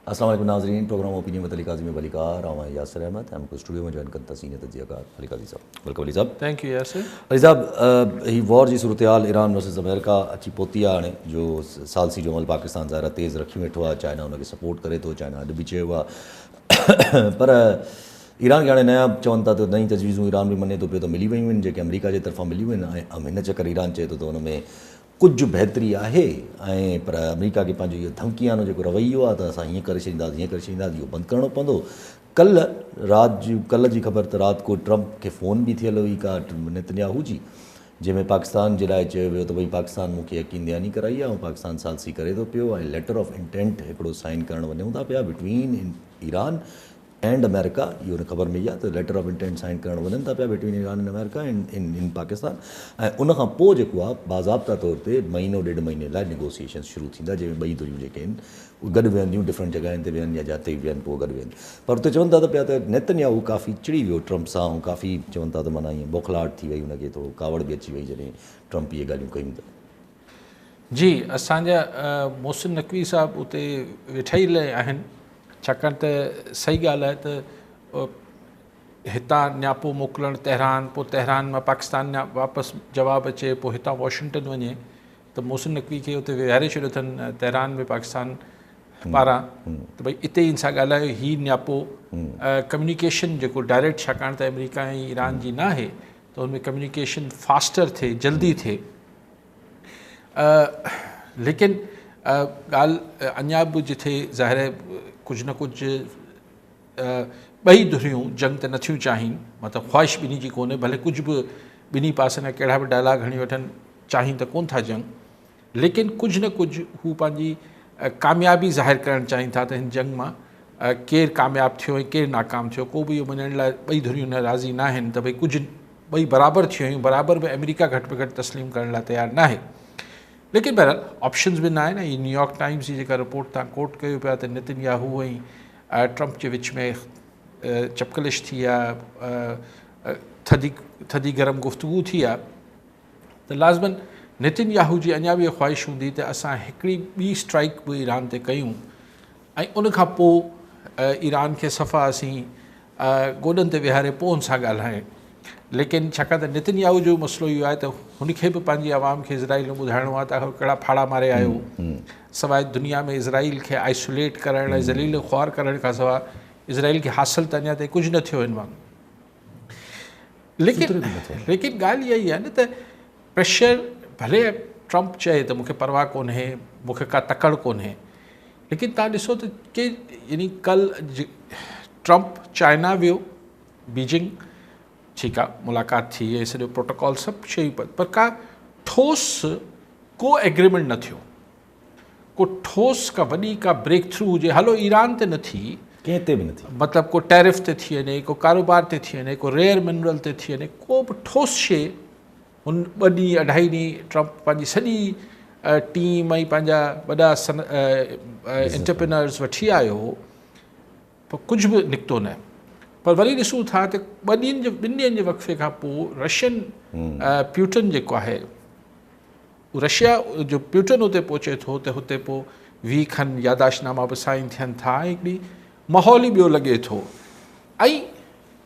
السلام علیکم ناظرین، پروگرام اوپینین متعلق عظیم ولی کار اور یاسر احمد ہم کو اسٹوڈیو میں جوائن کرتا سینئر تجزیہ کار علی قاضی صاحب. ویلکم علی صاحب. Thank you Yasir. علی صاحب ہی وار جی صورتحال ایران ورسز امریکہ اچھی پوتی آنے جو سالسی جو عمل پاکستان ظاہرہ تیز رکھی ویٹھو ہے. چائنا ان کے سپورٹ کرے تو چائنا اڈ بھی چئے ہوا پر ایران کے نیا چون تا تو نئی تجویزوں ایران بھی منے تو پہ تو ملی ویوں جو کہ امریکہ کے طرفاں ملی ہوئی ہن چکر ایران چئے تو ان میں کچھ بہتری ہے پر امریکہ کے پانچ یہ دھمکیاں جو رویو ہے تو اصل یہ کر یہ بند کرنا پڑو. کل کی خبر تو رات کو ٹرمپ کے فون بھی تھیل ہوئی کا نیتنیاہو جی جن میں پاکستان کے لیے چیو تو بھائی پاکستان مجھے یقین دہانی کرائی ہے اور پاکستان سالسی کرے تو پیو لیٹر آف انٹینٹ ایکڑو سائن کرنے ونوں تا پیا بٹوین ایران اینڈ امریکہ. یہ خبر میں تو لیٹر آف انٹینٹ سائن کرنے ون تا پیا بٹوین ایران اینڈ امریکہ ان پاکستان. ان پو جو باضابطہ طور پہ مہینوں ڈیڑھ مہینے لائے نیگوسیشن شروع تھا جن میں بئی دنوں جو گڈ ویندیوں ڈفرنٹ جگہن تے وین یا جاتے وین پو گڈ وین. پر تو چون تا پیا تو نیتنیاہو کافی چڑی ویو ٹرمپ سا کافی چون تا تو مانا یہ بوکھلاہٹ تھی وئی ان کے تھوڑو کاوڑ بھی اچی وئی جڏहिं ٹرمپ یہ گالیوں کयूं تا. جی اسانجا محسن نقوی صاحب اتنے वेठा ई आहिनि छाकाणि त सही ॻाल्हि आहे त हितां नियापो मोकिलणु तेहरान मां पाकिस्तान वापसि जवाबु अचे पोइ हितां वॉशिंगटन वञे त मोहसिन नक़वी खे उते विहारे छॾियो अथनि तेहरान में पाकिस्तान पारां त भई इते ई सां ॻाल्हायो. हीउ नियापो कम्युनिकेशन जेको डायरेक्ट छाकाणि त अमेरिका ऐं ईरान जी न आहे त हुन में कम्युनिकेशन फास्टर थिए जल्दी थिए. लेकिन ॻाल्हि अञा बि जिथे ज़ाहिर कुझु न कुझु ॿई धुरियूं जंग त नथियूं चाहिनि मतिलबु ख़्वाहिश ॿिन्ही जी कोन्हे भले कुझु बि ॿिन्ही पासनि कहिड़ा बि डायलॉग हणी वठनि चाहिनि त कोन था जंग. लेकिन कुझु न कुझु हू पंहिंजी कामयाबी ज़ाहिर करणु चाहिनि था त हिन जंग मां केरु कामयाबु थियो ऐं केरु नाकाम थियो. को बि इहो मञण लाइ ॿई धुरियूं न राज़ी न आहिनि त भई कुझु ॿई बराबरि थी वियूं बराबरि बि अमेरिका घटि में घटि तस्लीम करण लाइ तयारु न आहे. लेकिन बहरहाल ऑप्शन्स बि न आहिनि. हीअ न्यूयॉर्क टाइम्स जी जेका रिपोर्ट तव्हां कोट कयो पिया त नेतन्याहू ऐं ट्रम्प जे विच में चपकलिश थी आहे थधी गरम गुफ़्तगू थी आहे त लाज़मन नेतन्याहू जी अञा बि इहा ख़्वाहिश हूंदी त असां हिकिड़ी ॿी स्ट्राइक बि ईरान ते कयूं ऐं उन खां पोइ ईरान खे सफ़ा असीं गोॾनि ते विहारे पोइ हुन सां ॻाल्हायूं. लेकिन छाकाणि त नेतन्याहू जो मसइलो इहो आहे त हुनखे बि पंहिंजी आवाम खे इज़राइल में ॿुधाइणो आहे त कहिड़ा फाड़ा मारे आयो सवाइ दुनिया में इज़राइल खे आइसोलेट करण ऐं ज़लील ख़्वार करण खां सवाइ इज़राइल खे हासिल त अञा ताईं कुझु न थियो हिन मां. लेकिन ॻाल्हि इहा ई आहे न त प्रेशर भले ट्रम्प चए त मूंखे परवाह कोन्हे मूंखे का तकड़ कोन्हे. लेकिन तव्हां ॾिसो त के यानी कल ट्रम्प चाइना वियो बीजिंग ठीकु आहे मुलाक़ात थी ऐं सॼो प्रोटोकॉल सभु शयूं पर का ठोस को एग्रीमेंट न थियो. को ठोस का वॾी का ब्रेक थ्रू हुजे. हलो ईरान ते न थी कंहिं ते बि न थी मतिलबु को टैरिफ ते थी वञे को कारोबार ते थी वञे को रेयर मिनरल ते थी वञे को बि ठोस शइ हुन 2 ॾींहं 2.5 ॾींहं ट्रम्प पंहिंजी सॼी टीम ऐं पंहिंजा वॾा एंटरप्रेन्योर्स वठी आयो हो पर कुझु बि निकितो न. पर वरी ॾिसूं था त 2 ॾींहनि जे वक़्फ़े खां पोइ रशियन प्यूटन जेको आहे रशिया जो प्यूटन उते पहुचे थो त हुते पोइ 20 खनि यादाश्तनामा बि साइन थियनि था ऐं हिकिड़ी माहौल ई ॿियो लॻे थो. ऐं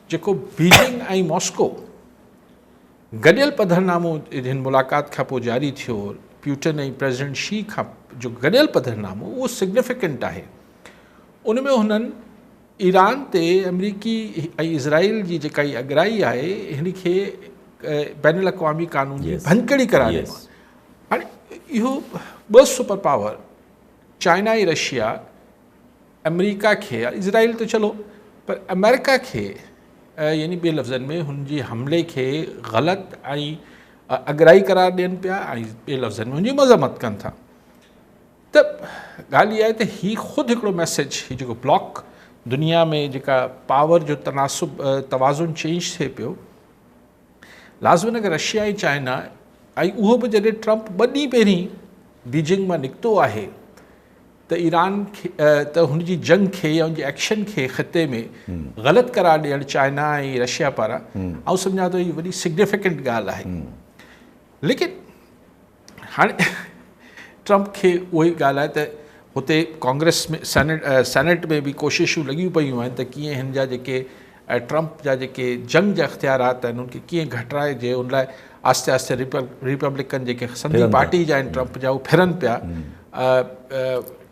जेको बीजिंग ऐं मॉस्को गॾियल पधरनामो हिन मुलाक़ात खां पोइ जारी थियो प्यूटन ऐं प्रेसिडेंट शी खां जो गॾियल पधरनामो उहो सिग्निफिकेंट आहे. उन में हुननि ईरान ते अमरीकी ऐं इज़राइल जी जेका ई अॻराई आहे हिन खे बैन अवी कानून जी भंकड़ी करार ॾिनो. हाणे इहो 2 सुपर पावर चाइना ऐं रशिया अमेरिका खे इज़राइल त चलो पर अमेरिका खे यानी ॿिए लफ़्ज़नि में हुनजी हमले खे ग़लति ऐं अॻराई करार ॾियनि पिया ऐं ॿिए लफ़्ज़नि में हुनजी मज़म्मत कनि था. त ॻाल्हि इहा आहे त हीउ ख़ुदि हिकिड़ो मैसेज हीउ जेको ब्लॉक दुनिया में जेका पावर जो तवाज़ुन चेंज थिए पियो लाज़मन अगरि रशिया ऐं चाइना ऐं उहो बि जॾहिं ट्रम्प 2 ॾींहं पहिरीं बीजिंग मां निकितो आहे त ईरान खे त हुनजी जंग खे या हुनजे एक्शन खे ख़िते में ग़लति करार ॾियणु चाइना ऐं रशिया पारां ऐं सम्झां थो हीअ वॾी सिग्निफिकेंट ॻाल्हि आहे. लेकिन हाणे ट्रम्प खे उहा ई ॻाल्हि आहे त हुते कांग्रेस में सेनेट में बि कोशिशूं लॻियूं पियूं आहिनि त कीअं हिन जा जेके ट्रंप जा जेके जंग जा इख़्तियारात आहिनि उनखे कीअं घटाइजे, उन लाइ आस्ते आस्ते रिपब्लिकन जेके संधी पार्टी जा आहिनि ट्रंप जा, उहे फिरनि पिया,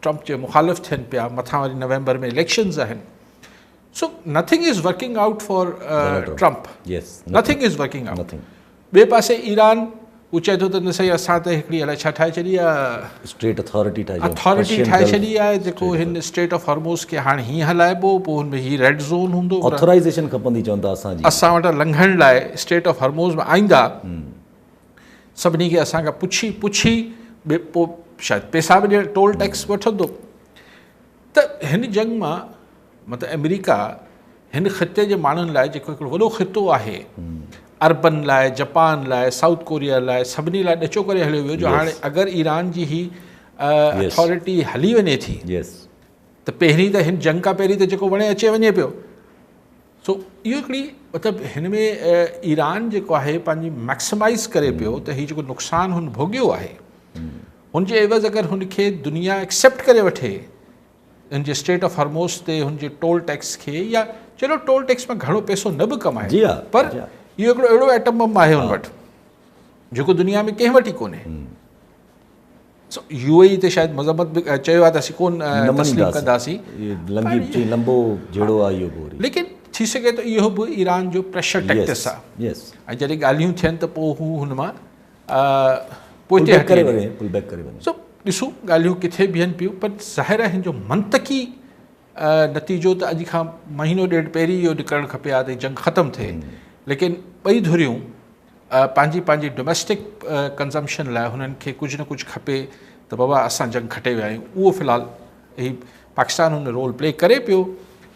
ट्रंप जे मुखालिफ़ थियनि पिया, मथां वरी नवंबर में इलेक्शन्स आहिनि. So nothing is working out for Trump, nothing is working out. ॿिए पासे ईरान, हू चए थो त न सही असां त हिकिड़ी अलाए छा ठाहे छॾी आहे, स्टेट अथॉरिटी ठाहे छॾी आहे, जेको हिन स्टेट ऑफ हॉर्मोज़ खे हाणे हीअं हलाइबो, पोइ हुन में हीअ रेड ज़ोन हूंदो, ऑथराइज़ेशन खपंदी चवंदा असां वटि लंघण लाइ स्टेट ऑफ हॉर्मोज़ में आईंदा, सभिनी खे असांखां पुछी पोइ शायदि पैसा बि ॾियण, टोल टैक्स वठंदो. त हिन जंग मां मतिलबु अमेरिका हिन ख़िते जे माण्हुनि लाइ जेको हिकिड़ो वॾो ख़ितो आहे, अरबन लाइ, जापान लाइ, साउथ कोरिया लाइ, सभिनी लाइ ॾचो करे हलियो वियो, जो हाणे अगरि ईरान जी ही अथॉरिटी हली वञे थी त पहिरीं त हिन जंग खां पहिरीं त जेको वणे अचे वञे पियो. सो इहो हिकिड़ी मतिलबु हिन में ईरान जेको आहे पंहिंजी मैक्सिमाइज़ करे पियो त हीउ जेको नुक़सानु हुन भोॻियो आहे, हुनजे एवज़ अगरि हुनखे दुनिया एक्सेप्ट करे वठे हिन जे स्टेट ऑफ हॉर्मोज़ ते हुनजे टोल टैक्स खे, या चलो टोल टैक्स में घणो पैसो न बि कमाए, पर इहो हिकिड़ो अहिड़ो एटम बम आहे हुन वटि जेको दुनिया में कंहिं वटि ई कोन्हे. सो UAE ते शायदि मज़म्मत बि चयो आहे त असीं कोन तस्लीम कंदासीं, लेकिन थी सघे थो इहो बि ईरान जो प्रेशर टैक्टिस आहे, ऐं जॾहिं ॻाल्हियूं थियनि त पोइ हू हुन मां पोइ हटी वञे. सो ॾिसूं ॻाल्हियूं किथे बीहनि पियूं, पर ज़ाहिर आहे हिन जो मंतकी नतीजो त अॼु खां महीनो ॾेढ पहिरीं इहो निकिरणु खपे आहे त जंग ख़तमु थिए, लेकिन ॿई धुरियूं पंहिंजी डोमेस्टिक कंज़म्पशन लाइ हुननि खे कुझु न कुझु खपे त बाबा असां जंग खटे विया आहियूं. उहो फ़िलहालु ही पाकिस्तान हुन रोल प्ले करे पियो.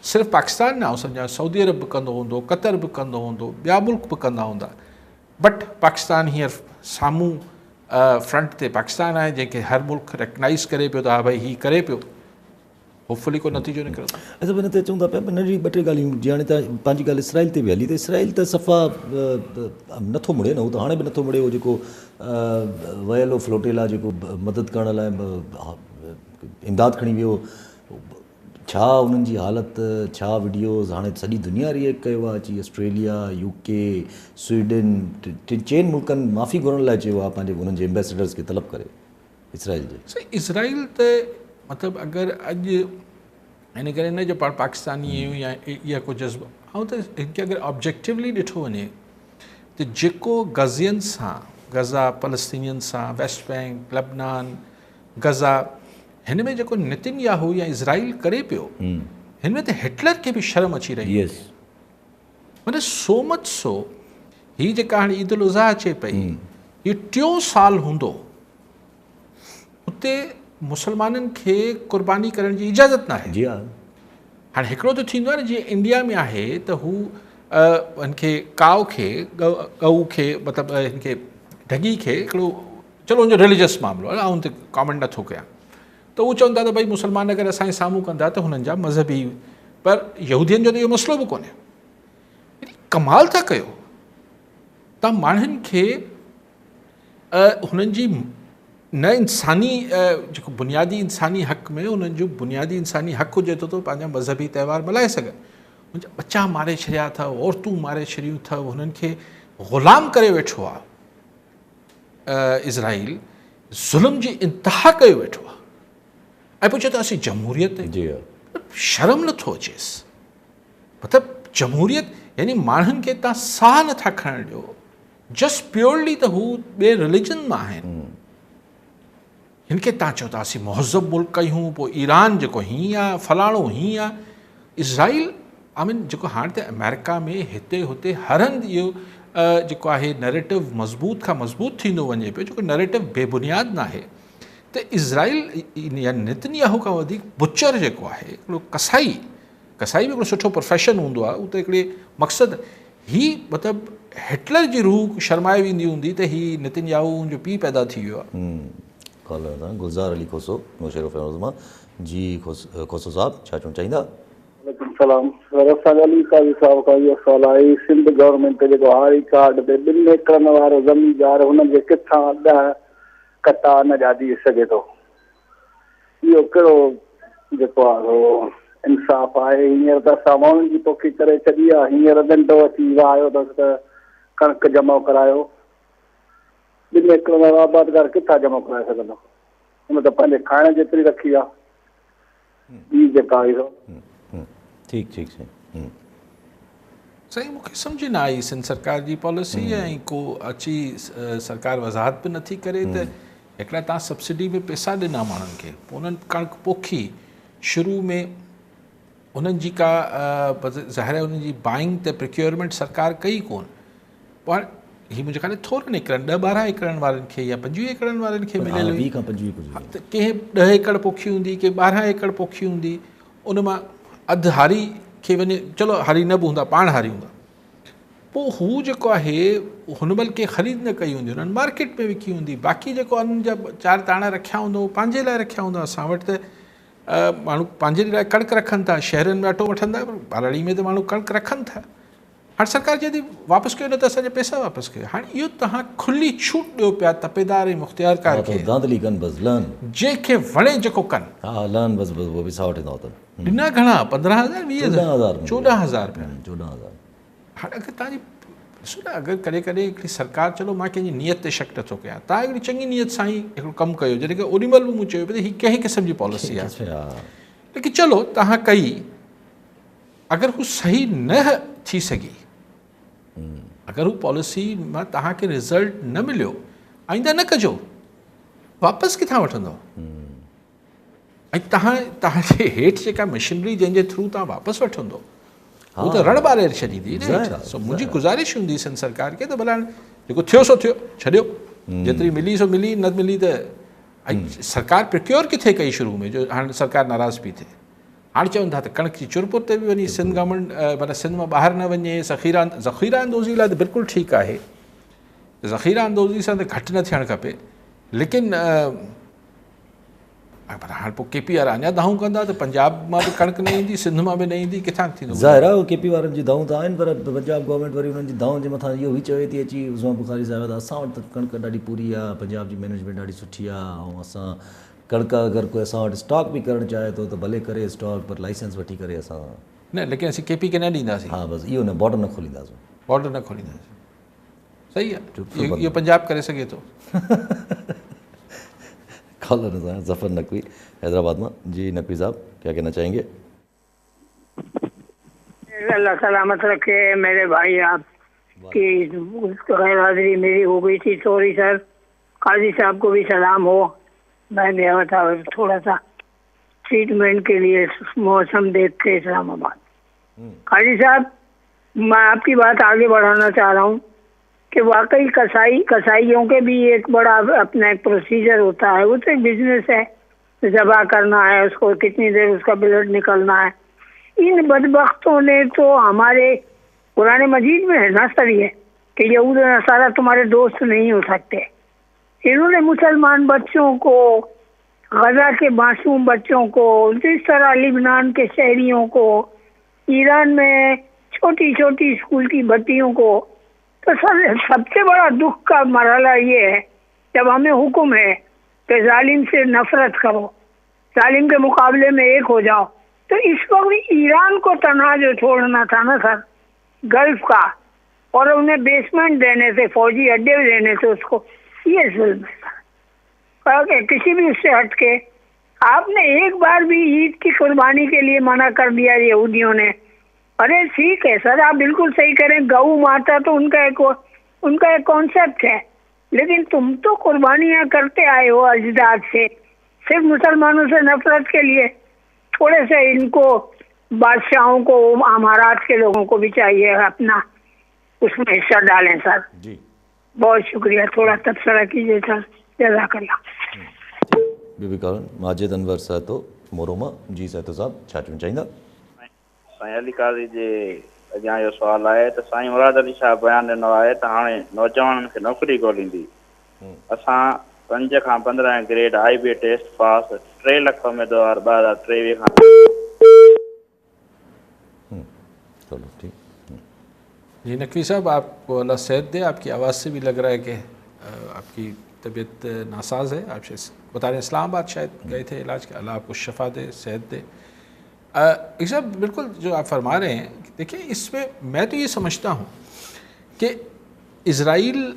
सिर्फ़ु पाकिस्तान न, आउं सम्झां सऊदी अरब बि कंदो हूंदो, कतर बि कंदो हूंदो, ॿिया मुल्क बि कंदा हूंदा, बट पाकिस्तान हींअर साम्हूं फ्रंट ते पाकिस्तान आहे जंहिंखे हर मुल्क रिकग्नाइज़ करे पियो त हा भई हीउ करे पियो. होपफुली को नतीजो निकिरंदो. असां हिन ते चऊं था पिया नंढी ॿ टे ॻाल्हियूं, जीअं हाणे त पंहिंजी ॻाल्हि इसराइल ते बि हली, त इसराइल त सफ़ा नथो मुड़े न, हू त हाणे बि नथो मुड़े. उहो जेको वयल फ्लोटेला जेको मदद करण लाइ इमदाद खणी वियो, छा उन्हनि जी हालति, छा वीडियोज़, हाणे सॼी दुनिया रिएक्ट कयो आहे, अची ऑस्ट्रेलिया, UK, स्वीडन, 4 मुल्कनि माफ़ी घुरण लाइ चयो आहे पंहिंजे उन्हनि जे एम्बेसडर्स खे तलब करे इसराइल जे. इसराइल त मतिलबु अगरि अॼु हिन करे न जो पाण पाकिस्तानी आहियूं या इहा को जज़्बो, ऐं त हिनखे अगरि ऑब्जेक्टिवली ॾिठो वञे त जेको गज़ियनि सां, गज़ा फ़लस्तीनियनि सां, वेस्ट बैंक, लेबनान, गज़ा, हिन में जेको नेतन्याहू या इज़राइल करे पियो, हिन में त हिटलर खे बि शर्म अची रही. माना सो मच सो हीअ जेका हाणे ईद उल अज़हा अचे पई, हीअ 3 साल हूंदो उते मुसलमाननि खे क़ुर्बानी करण जी इजाज़त न आहे. हाणे हिकिड़ो त थींदो आहे न, जीअं इंडिया में आहे त हू हिनखे काव खे, गऊ खे, मतिलबु हिनखे ढगी खे हिकिड़ो, चलो हुनजो रिलीजियस मामिलो आहे, आउं त कॉमेंट नथो कयां, त उहो चवनि था त भई मुसलमान अगरि असांजे साम्हूं कंदा त हुननि जा मज़हबी, पर यहूदियुनि जो त इहो मसइलो बि कोन्हे. कमाल था कयो तव्हां माण्हुनि खे हुननि जी न इंसानी जेको बुनियादी इंसानी हक़ में उन्हनि जो बुनियादी इंसानी हक़ हुजे थो त पंहिंजा मज़हबी त्योहार मल्हाए सघनि. मुंहिंजा बच्चा मारे छॾिया अथव, औरतूं मारे छॾियूं अथव, हुननि खे ग़ुलाम करे वेठो आहे इज़राइल, ज़ुल्म जी इंतिहा कयो वेठो आहे, ऐं पोइ चए थो असीं जमहूरियत, शर्म नथो अचेसि. मतिलबु जमहूरियत यानी माण्हुनि खे तव्हां साह नथा खणणु ॾियो, जस्ट प्योरली त हू ॿिए रिलीजन मां आहिनि, हिन खे तव्हां चओ था असीं मुहज़ब मुल्क आहियूं, पोइ ईरान जेको हीअं आहे, फलाणो हीअं आहे. इज़राइल जेको हाणे त अमेरिका में हिते हुते हर हंधि इहो जेको आहे नैरेटिव मज़बूत खां मज़बूत थींदो वञे पियो, जेको नैरेटिव बेबुनियाद न आहे. त इज़राइल या नेतन्याहू खां वधीक बुचर जेको आहे, हिकिड़ो कसाई बि हिकिड़ो सुठो प्रोफेशन हूंदो आहे, उहो त हिकिड़े मक़सदु ही मतिलबु हिटलर जी रूह शर्माए वेंदी हूंदी त ही नेतन्याहू जो पीउ पैदा थी वियो आहे. गुलज़ार अली खोसो नौशेरो फ़ैज़मा जी. खोसो साहब छा चवणु चाहींदा? सलाम सर, असांजो अली काज़ी साहिब खां इहो सवालु आहे, सिंध गवर्नमेंट जेको हारी कार्ड ते 2 एकड़नि वारो ज़मीनदार हुननि खे किथां 10 कट्टा न ॾियादी सघे थो. इहो कहिड़ो जेको आहे उहो इंसाफ़ आहे। हींअर त असां माण्हुनि जी तोखी करे छॾी आहे। हींअर ॾंडो अची आयो अथसि त कणिक जमा करायो। 2 एकड़ में आबादगार किथां जमा कराए सघंदो? हुन त पंहिंजे खाइण जेतिरी रखी आहे। ॿी जेका आहे ठीकु ठीकु साईं। साईं मूंखे सम्झ न आई सिंध सरकार जी पॉलिसी ऐं को अची सरकार वज़ाहत बि नथी करे त हिकिड़ा तव्हां सब्सिडी में पैसा ॾिना माण्हुनि खे, पोइ उन्हनि कणिक पोखी, शुरू में उन्हनि जी का ज़ाहिर आहे उन्हनि जी बाइंग त प्रिक्योरमेंट सरकार कई कोन, पर हीअ मुंहिंजे ख़्याल थोरनि एकड़नि 10-12 एकड़नि वारनि खे या 25 एकड़नि वारनि खे मिलियल हुई। 20 खां 25 त कंहिं 10 एकड़ पोखी हूंदी, कंहिं 12 एकड़ पोखी हूंदी, उन मां अधु हारी खे वञे, चलो हारी न बि हूंदा, पाण हारी हूंदा, पोइ हू जेको आहे हुन महिल कंहिं ख़रीद न कई हूंदी, हुननि मार्केट में विकी हूंदी। बाक़ी जेको उन्हनि जा 4 दाणा रखिया हूंदो पंहिंजे लाइ रखिया हूंदा। असां वटि त माण्हू पंहिंजे लाइ कणिक रखनि था, शहरनि में अटो वठंदा, पर बाराड़ी में त माण्हू कणिक रखनि था। हाणे सरकार जॾहिं वापसि कयो न त असांजा पैसा वापसि कयो। हाणे इहो तव्हां खुली छूट ॾियो पिया तपेदार ऐं मुख़्तियारकार खे, दांधली कनि बसि लहनि, जंहिंखे वणे जेको कनि। हा लहनि बसि बसि, उहो बि सां वठंदा अथनि। ॾिना घणा? 15,000 20,000 14,000 रुपया। 14,000। हाणे अगरि तव्हांजी ॾिसो न, अगरि कॾहिं कॾहिं हिकिड़ी सरकार, चलो मां कंहिंजी नियत ते शक नथो कयां, तव्हां हिकिड़ी चङी नियत सां ई हिकिड़ो कमु कयो, जॾहिं की ओॾी महिल बि मूं चयो हीअ कंहिं क़िस्म जी पॉलिसी आहे, लेकिन चलो तव्हां कई, अगरि हू सही न थी सघी, अगरि हू पॉलिसी मां तव्हांखे रिज़ल्ट न मिलियो, आईंदा न कजो, वापसि किथां वठंदव? ऐं तव्हांजे हेठि जेका मशीनरी जंहिंजे थ्रू तव्हां वापसि वठंदो, हू त रण ॿारे छॾींदी न। सो मुंहिंजी गुज़ारिश हूंदी सिंध सरकार खे त भला जेको थियो सो थियो, छॾियो, जेतिरी मिली सो मिली, न मिली त ऐं सरकार प्रिक्योर किथे कई शुरू में, जो हाणे सरकार नाराज़ पई थिए। हाणे चवनि था त कणिक जी चुरपुर ते बि वञी सिंध गवर्नमेंट माना सिंध मां ॿाहिरि न वञे, ज़ख़ीरा अंदोज़ी लाइ त बिल्कुलु ठीकु आहे, ज़ख़ीरा अंदोज़ी सां त घटि न थियणु खपे, लेकिन पर हाणे पोइ KP वारा अञा दाहूं कंदा त पंजाब मां बि कणिक न ईंदी, सिंध मां बि न ईंदी, किथां थींदो? ज़ाहिर आहे KP वारनि जी दाऊं त आहिनि, पर पंजाब गवर्नमेंट वरी उन्हनि जी दाऊं जे मथां इहो बि चवे थी अची, उस्मान बुखारी साहिब, असां वटि त कणिक ॾाढी पूरी आहे, पंजाब जी मैनेजमेंट ॾाढी सुठी आहे, ऐं असां कणिक अगरि कोई असां वटि स्टॉक बि करणु चाहे थो त भले करे स्टॉक, पर लाइसेंस वठी करे असां न, लेकिन असीं KP खे न ॾींदासीं। हा बसि इहो न, बॉर्डर न खोलींदासीं, बॉर्डर न खोलींदासीं। सही आहे, इहो पंजाब करे सघे थो। कॉलर ज़फ़र नकवी हैदराबाद में। जी नकवी साहब, क्या कहना चाहेंगे? अल्लाह सलामत रखे मेरे भाई, आप की गैर हाजिरी मेरी हो गई थी, सॉरी सर। काजी साहब को भी सलाम हो, मैं गया था थोड़ा सा ट्रीटमेंट के लिए मौसम देख के इस्लामाबाद। काजी साहब, मैं आपकी बात आगे बढ़ाना चाह रहा हूँ कि वाकई कसाईयों के भी एक बड़ा अपना एक प्रोसीजर होता है, वो तो एक बिजनेस है, ज़बा करना है उसको, कितनी देर उसका ब्लड निकलना है। इन बदबख्तों ने तो हमारे कुरान मजीद में है ना सर ये कि यहूद नसारा तुम्हारे दोस्त नहीं हो सकते। इन्होंने मुसलमान बच्चों को, गजा के मासूम बच्चों को, जिस तरह लिबनान के शहरियों को, ईरान में छोटी छोटी स्कूल की बच्चियों को, तो सर सबसे बड़ा दुख का मरहला ये है जब हमें हुक्म है कि जालिम से नफरत करो, जालिम के मुकाबले में एक हो जाओ, तो इस वक्त ईरान को तनहा जो छोड़ना था ना सर गल्फ का, और उन्हें बेसमेंट देने से, फौजी अड्डे देने से, उसको ये जुल्म है सर। किसी भी उससे हटके आपने एक बार भी ईद की कुर्बानी के लिए मना कर दिया यहूदियों ने। अरे ठीक है सर, आप बिल्कुल सही करें, गऊ माता तो उनका एक कॉन्सेप्ट है, लेकिन तुम तो कुर्बानियां करते आए हो अजदाद से, सिर्फ मुसलमानों से नफरत के लिए। थोड़े से इनको बादशाहों को, अमारात के लोगों को भी चाहिए अपना उसमें हिस्सा डालें सर जी। बहुत शुक्रिया, थोड़ा तबसरा कीजिए सर, जज़ाकल्लाह। बीबी कॉलन माजिद अनवर सहतो मोरोमा। जी सहतो साहब, छा चवणु चाहींदा? साईं अली काज़ी जे अॻियां इहो सुवालु आहे त साईं मुराद अली शाह बयानु ॾिनो आहे त हाणे नौजवाननि खे नौकरी ॻोल्हींदी। असां 5 खां 15 ग्रेड IB टेस्ट पास, 3 लख उम्मीदवार 2023 खां। चलो ठीक। जी नकवी साहब, आपको अल्लाह सेहत दे, आपकी आवाज़ से भी लग रहा है कि आपकी तबीयत नासाज है, आप बता रहे हैं इस्लामाबाद शायद गए थे इलाज का, अल्लाह आपको शफा दे, सेहत दे। एक साहब बिल्कुल जो आप फरमा रहे हैं, देखिए इसमें मैं तो ये समझता हूँ कि इज़राइल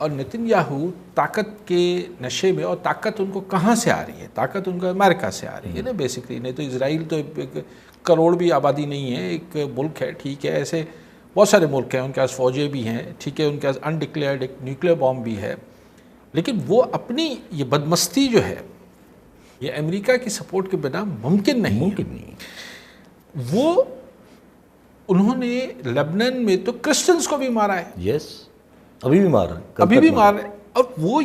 और नेतन्याहू ताकत के नशे में, और ताकत उनको कहाँ से आ रही है? ताकत उनको अमेरिका से आ रही है ना बेसिकली। नहीं तो इज़राइल तो एक करोड़ भी आबादी नहीं है, एक मुल्क है, ठीक है, ऐसे बहुत सारे मुल्क हैं, उनके पास फ़ौजें भी हैं, ठीक है, उनके पास अनडिक्लेयर्ड एक न्यूक्लियर बॉम्ब भी है, लेकिन वो अपनी ये बदमस्ती जो है ये अमेरिका की सपोर्ट के बिना मुमकिन नहीं है। वो उन्होंने लेबनान में तो क्रिश्चियंस को भी मारा है, यस, अभी भी मार रहे हैं, अभी भी मार रहे हैं, और वो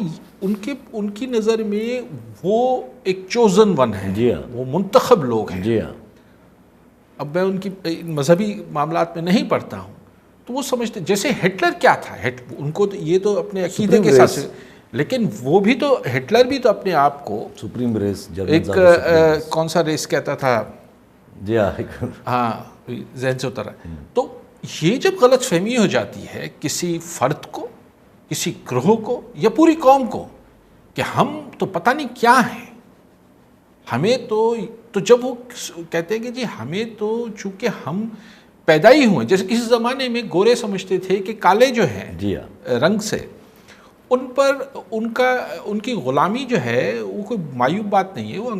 उनकी नज़र में वो एक चोजन वन है, जी हाँ, वो मुंतखब लोग हैं। जी हाँ। अब मैं उनकी मजहबी मामलात में नहीं पढ़ता हूँ, तो वो समझते जैसे हिटलर क्या था, उनको तो ये तो अपने अकीदे के साथ, लेकिन वो भी तो हिटलर भी तो अपने आप को सुप्रीम रेस, एक कौन सा रेस कहता था, जी हाँ जहन से उतर है। तो ये जब गलत फहमी हो जाती है किसी फ़र्द को, किसी ग्रोह को या पूरी कौम को कि हम तो पता नहीं क्या हैं, हमें तो जब वो कहते हैं कि जी हमें तो चूँकि हम पैदा ही हुए, जैसे किसी ज़माने में गोरे समझते थे कि काले जो हैं जी हाँ, रंग से उन पर उनकी ग़ुलामी जो है वो कोई मायूब बात नहीं है, वो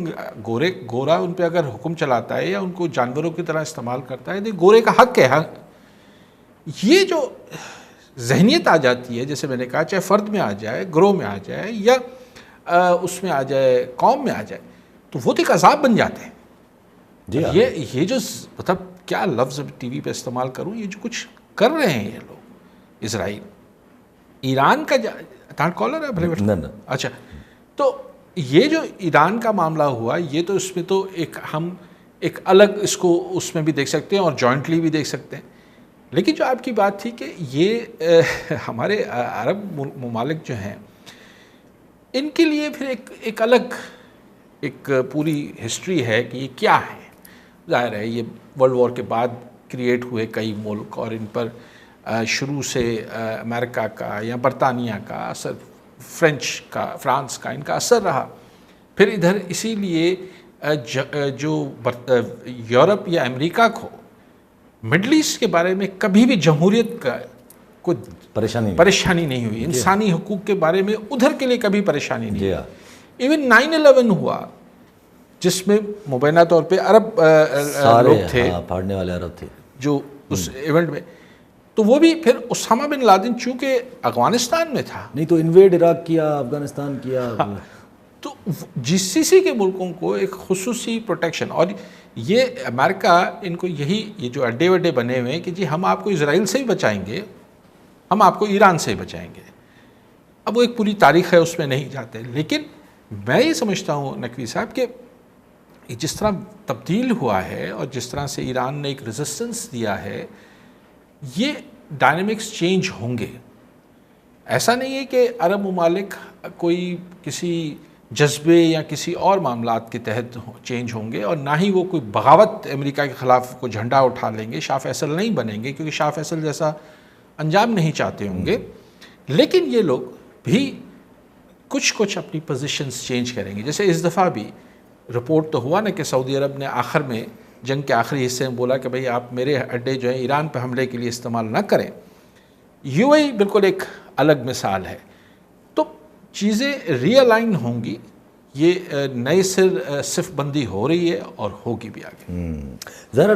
गोरा उन पर अगर हुक्म चलाता है या उनको जानवरों की तरह इस्तेमाल करता है तो गोरे का हक़ है। हाँ, ये जो जहनीत आ जाती है, जैसे मैंने कहा, चाहे फ़र्द में आ जाए, ग्रोह में आ जाए या उसमें आ जाए, कौम में आ जाए, तो वो तो एक अज़ाब बन जाते हैं। जी हाँ। ये जो मतलब क्या लफ्ज़ टीवी पे इस्तेमाल करूँ, ये जो कुछ कर रहे हैं ये लोग, इज़राइल, ईरान का तांट कॉलर है भले ना। अच्छा, तो ये जो ईरान का मामला हुआ, ये तो इसमें तो हम एक अलग इसको उसमें भी देख सकते हैं और जॉइंटली भी देख सकते हैं। लेकिन जो आपकी बात थी कि ये हमारे अरब ममालिक जो हैं, इनके लिए फिर एक अलग एक पूरी हिस्ट्री है कि ये क्या है। ज़ाहिर है ये वर्ल्ड वॉर के बाद क्रिएट हुए कई मुल्क, और इन पर शुरू से अमेरिका का या बरतानिया का असर, फ्रांस का इनका असर रहा। फिर इधर इसीलिए जो यूरोप या अमेरिका को मिडल ईस्ट के बारे में कभी भी जमहूरियत का कोई परेशानी नहीं हुई, इंसानी हुकूक के बारे में उधर के लिए कभी परेशानी नहीं हुई। इवन 9/11 हुआ जिसमें मुबैना तौर पे अरब लोग थे, फाड़ने वाले अरब थे जो उस इवेंट में, तो वो भी फिर उसामा बिन लादेन चूँकि अफगानिस्तान में था, नहीं तो इन्वेड इराक किया, अफगानिस्तान किया। हाँ, तो GCC के मुल्कों को एक खुसूसी प्रोटेक्शन, और ये अमेरिका इनको ये जो अड्डे वड्डे बने हुए हैं कि जी हम आपको इजराइल से ही बचाएंगे, हम आपको ईरान से ही बचाएंगे। अब वो एक पूरी तारीख़ है, उसमें नहीं जाते, लेकिन मैं ये समझता हूँ नकवी साहब कि जिस तरह तब्दील हुआ है और जिस तरह से ईरान ने एक रेजिस्टेंस दिया है, ये डायनेमिक्स चेंज होंगे। ऐसा नहीं है कि अरब ममालिक कोई किसी जज्बे या किसी और मामलात के तहत चेंज होंगे, और ना ही वो कोई बगावत अमेरिका के ख़िलाफ़ कोई झंडा उठा लेंगे, शाह फैसल नहीं बनेंगे, क्योंकि शाह फैसल जैसा अंजाम नहीं चाहते होंगे। लेकिन ये लोग भी कुछ अपनी पोजीशंस चेंज करेंगे। जैसे इस दफ़ा भी रिपोर्ट तो हुआ ना कि सऊदी अरब ने आखिर में जंग के आखिरी हिस्से में बोला कि भाई आप मेरे अड्डे जो है ईरान पर हमले के लिए इस्तेमाल न करें। UAE बिल्कुल एक अलग मिसाल है। तो चीज़ें रीअलाइन होंगी, ये नए सिर्फ बंदी हो रही है और होगी भी आगे। ज़रा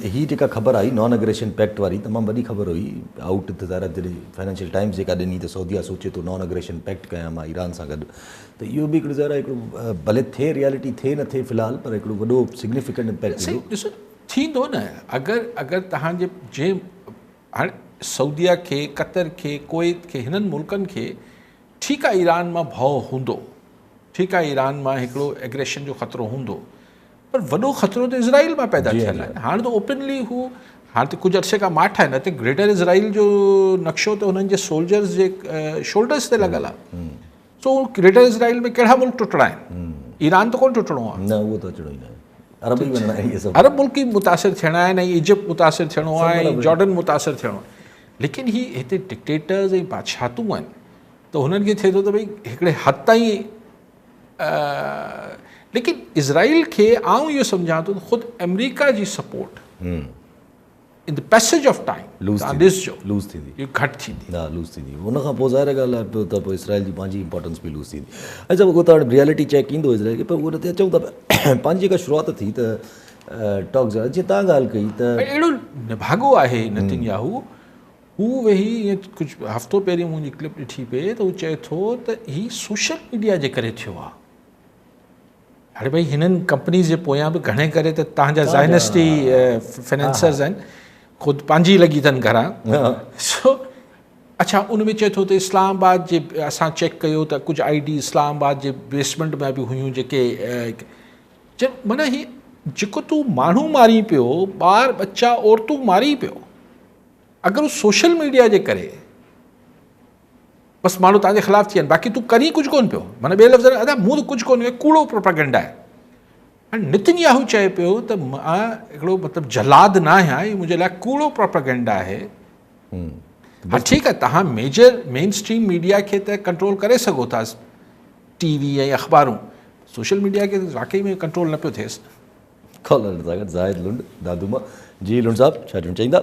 ही जेका ख़बर आई नॉन एग्रेशन पैक्ट वारी, तमामु वॾी ख़बर हुई आउट त ज़रा फाइनेंशियल टाइम्स जेका ॾिनी त सऊदीया सोचे थो नॉन एग्रेशन पैक्ट कयां मां ईरान सां गॾु, त इहो बि हिकिड़ो ज़रा हिकिड़ो भले थिए रियलिटी थिए न थिए फ़िलहाल, पर हिकिड़ो वॾो सिग्निफिकेंट इम्पैक्ट ॾिसो थींदो न। अगरि तव्हांजे हाणे सऊदीया खे, कतर खे, कुवैत खे, हिननि मुल्कनि खे ठीकु आहे ईरान मां भउ हूंदो, ठीकु आहे ईरान मां हिकिड़ो एग्रेशन जो ख़तरो हूंदो, पर वॾो ख़तरो त इज़राइल मां पैदा थियल आहे। हाणे त ओपनली हू, हाणे त कुझु अरसे खां माठ आहे, न त ग्रेटर इज़राइल जो नक्शो त हुननि जे सोल्जर्स जे शोल्डर्स ते लॻल आहे। सो ग्रेटर इज़राइल में कहिड़ा मुल्क टुटणा आहिनि, ईरान त कोन टुटणो आहे, न उहो त अचिणो ई न आहे, अरब ई वञणा आहिनि, इहे सभु अरब मुल्क ई मुतासिर थियणा आहिनि, ऐं इजिप्ट मुतासिर थियणो आहे, ऐं जॉर्डन मुतासिर थियणो आहे। लेकिन ही हिते डिक्टेटर्स ऐं बादशाहतूं आहिनि, त त हुननि खे थिए थो त भई हिकिड़े हद ताईं लेकिन इज़राइल खे आउं इहो सम्झां थो त ख़ुदि अमेरिका जी support in the passage of time तव्हां ॾिसजो लूज़ थींदी, इहो घटि थींदी। हा लूज़ थींदी, हुन खां पोइ ज़ाहिर ॻाल्हि आहे त पोइ इसराइल जी पंहिंजी इंपॉर्टेंस बि लूज़ थींदी। अच्छा उहो त हाणे रियलिटी चेक ईंदो इसराइल खे, पर उन ते अचूं था पंहिंजी जेका शुरूआति थी त टॉक्स जीअं तव्हां ॻाल्हि कई त अहिड़ो निभागो आहे नेतन्याहू, हू वेही ईअं कुझु हफ़्तो पहिरियों मुंहिंजी क्लिप ॾिठी पई त हू चए थो त हीउ सोशल मीडिया जे करे थियो आहे। हाणे भई हिननि कंपनीज़ जे पोयां बि घणे करे त तव्हांजा ज़ाइनिस्टी फाइनेंसर्स आहिनि, ख़ुदि पंहिंजी लॻी अथनि घरां। सो अच्छा उन में चए थो त इस्लामाबाद जे असां चेक कयो त कुझु ID इस्लामाबाद जे बेसमेंट में बि हुयूं जेके माना हीअ जेको तूं माण्हू मारी पियो, ॿार बच्चा औरतूं मारी पियो, अगरि उहो सोशल मीडिया जे करे बसि माण्हू तव्हांजे ख़िलाफ़ु थी वञनि, बाक़ी तूं करी कुझु कोन पियो, माना ॿिए लफ़्ज़ में अदा मूं त कुझु कोन कयो, कूड़ो प्रोपेगेंडा आहे। हाणे नेतन्याहू चए पियो त मां हिकिड़ो मतिलबु जलाद न आहियां, इहो मुंहिंजे लाइ कूड़ो प्रोपेगेंडा आहे। हा ठीकु आहे, तव्हां मेन स्ट्रीम मीडिया खे त कंट्रोल करे सघो था, TV ऐं अख़बारूं, सोशल मीडिया खे वाकई में कंट्रोल न पियो थिएसि। कॉलर सां गॾु ज़ाहिद लुंड दादूमा जी। लुंड साहब छा चवणु चाहींदा?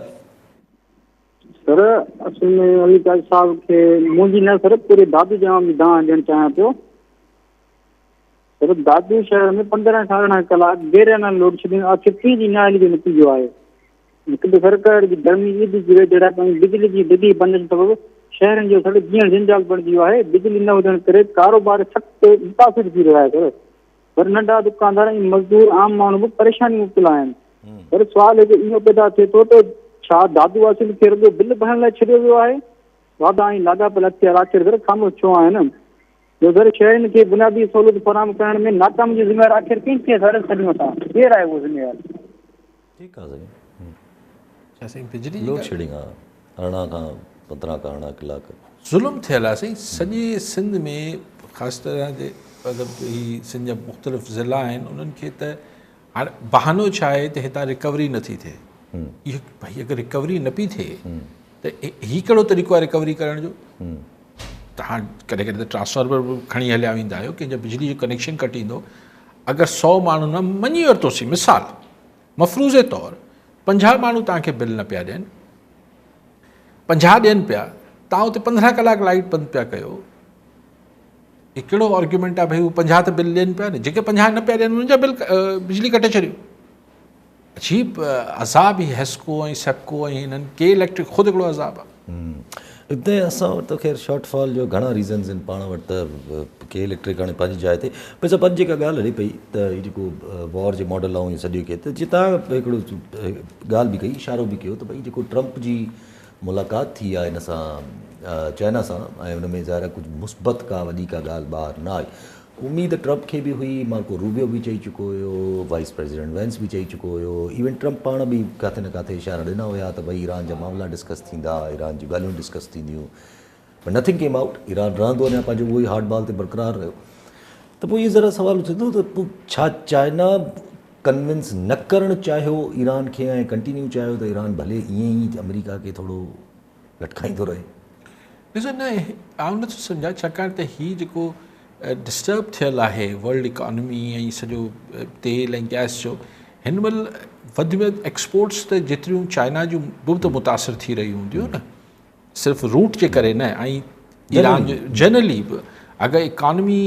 सर असल में अली ताज साहब खे मुंहिंजी न सर पूरे दादू जवां बि दां ॾियणु चाहियां पियो। सर दादू शहर में 15-18 कलाक बेरियाना लोड शेडिंग आख़िर कीअं जी नाली जो नतीजो आहे। हिकु त सरकार जी गर्मी ईदी थी वई, जहिड़ा बिजली जी बिगी बंदि सबबु शहरनि जो सॼो जीअं झंझाल बणिजी वियो आहे। बिजली न हुजण करे कारोबार सख़्तु मुतासिर थी रहियो आहे सर। पर नंढा दुकानदार ऐं मज़दूर आम माण्हू बि परेशानी मुब्तला आहिनि। पर सुवाल हिकु इहो पैदा थिए थो त छा दादू वासिल खे रुॻो बिल भरण लाइ छॾियो वियो आहे? वादा ऐं लाॻापियल अख़्तियार आख़िर सर ख़ामोश छो आहिनि? जो सर शहरनि खे बुनियादी सहूलियत फराहम करण में नाकाम जी ज़िम्मेवार आख़िर कंहिंखे सर छॾियो था? केरु आहे उहो ज़िम्मेवार? ठीकु आहे साईं, बिजली लोड शेडिंग आहे 18 खां 15 खां 18 कलाक ज़ुल्म थियल आहे साईं सॼे सिंध में, ख़ासि तरह जे अगरि ही सिंध जा मुख़्तलिफ़ ज़िला आहिनि, उन्हनि खे त हाणे बहानो छा आहे त हितां रिकवरी नथी थिए। इहो भई अगरि रिकवरी न पई थिए त हीउ कहिड़ो तरीक़ो आहे रिकवरी करण जो? तव्हां कॾहिं कॾहिं त ट्रांसफार्मर बि खणी हलिया वेंदा आहियो, कंहिंजो बिजली जो कनेक्शन कटींदो, अगरि 100 माण्हू न मञी वरितोसीं, मिसाल मफ़रूज़े तौरु 50 माण्हू तव्हांखे बिल न पिया ॾियनि, 50 ॾियनि पिया, तव्हां उते 15 कलाक लाइट बंदि पिया कयो, हीउ कहिड़ो आर्ग्यूमेंट आहे? भई हू 50 त बिल ॾियनि पिया न, जेके 50 न पिया ॾियनि उन्हनि जा बिल बिजली कटे छॾियो। अजीब अज़ाब ई हेस्को ऐं सेप्को ऐं हिननि के इलेक्ट्रिक ख़ुदि हिकिड़ो अज़ाब आहे। हिते असां वटि त ख़ैर शॉर्टफॉल जो घणा रीज़न्स आहिनि, पाण वटि त के इलेक्ट्रिक हाणे पंहिंजी जाइ ते, पर सभु पंहिंजी जेका ॻाल्हि हले पई त हीउ जेको वॉर जे मॉडल ऐं सॼो खे, त जीअं तव्हां हिकिड़ो ॻाल्हि बि कई, इशारो बि कयो त भई जेको ट्रंप जी मुलाक़ात थी आहे हिन सां चाइना सां, ऐं हुन में ज़ाहिर कुझु मुस्बत का वॾी का ॻाल्हि ॿाहिरि न आई। उमेद ट्रंप खे बि हुई, मार्को रूबियो बि चई चुको हुयो, वाइस प्रेसिडेंट वेंस बि चई चुको हुयो, इवन ट्रंप पाण बि किथे न किथे इशारा ॾिना हुया त भई ईरान जा मामला डिस्कस थींदा, ईरान जी ॻाल्हियूं डिस्कस थींदियूं, पर नथिंग केम आउट। ईरान रहंदो अञा पंहिंजो उहो ई हार्ड बॉल ते बरक़रार रहियो। त पोइ इहो ज़रा सुवालु थींदो त पोइ छा चाइना कन्विंस न करणु चाहियो ईरान खे ऐं कंटिन्यू चाहियो त ईरान भले ईअं ई अमेरिका खे थोरो लटकाईंदो रहे? ॾिसो न, आउं नथो सम्झां, छाकाणि त हीउ जेको डिस्टर्ब थियल आहे वर्ल्ड इकॉनमी ऐं सॼो तेल ऐं गैस जो, हिन महिल वधि में वधि एक्सपोर्ट्स त जेतिरियूं चाइना जूं बि त मुतासिर थी रहियूं हूंदियूं न, सिर्फ़ु रूट जे करे न, ऐं ईरान जो जनरली बि अगरि इकॉनमी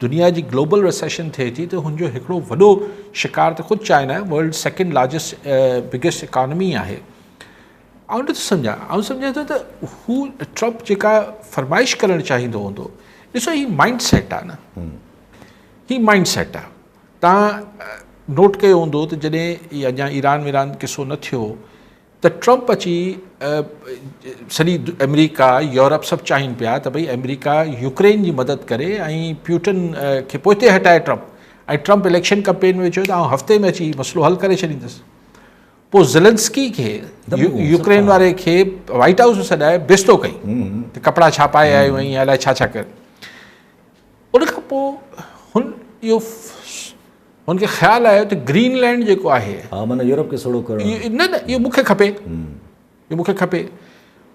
दुनिया जी ग्लोबल रिसेशन थिए थी त हुनजो हिकिड़ो वॾो शिकार त ख़ुदि चाइना आहे, world second largest biggest economy आहे। आउं नथो सम्झां, आउं सम्झां थो त हू ट्रंप जेका फरमाइश करणु चाहींदो हूंदो, ॾिसो हीउ माइंड सेट आहे न, हीउ माइंड सेट आहे। तव्हां नोट कयो हूंदो त जॾहिं अञा ईरान वीरान किसो न थियो त ट्रंप अची सॼी अमेरिका यूरोप सभु चाहिनि पिया त भई अमेरिका यूक्रेन जी मदद करे ऐं प्यूटन खे पोइ हिते हटाए ट्रंप, ऐं ट्रंप इलेक्शन कैंपेन में चयो त आउं हफ़्ते में अची मसइलो हल करे छॾींदुसि। पोइ ज़ेलेंस्की खे यूक्रेन वारे खे वाइट हाउस में सॾाए बेस्तो कई त कपिड़ा छा पाए आयो ऐं अलाए छा छा कर। उनखां पोइ हुनखे ख़्यालु आयो त ग्रीनलैंड जेको आहे, हा माना यूरोप खे सोड़ो करणु, न इहो मूंखे खपे, इहो मूंखे खपे।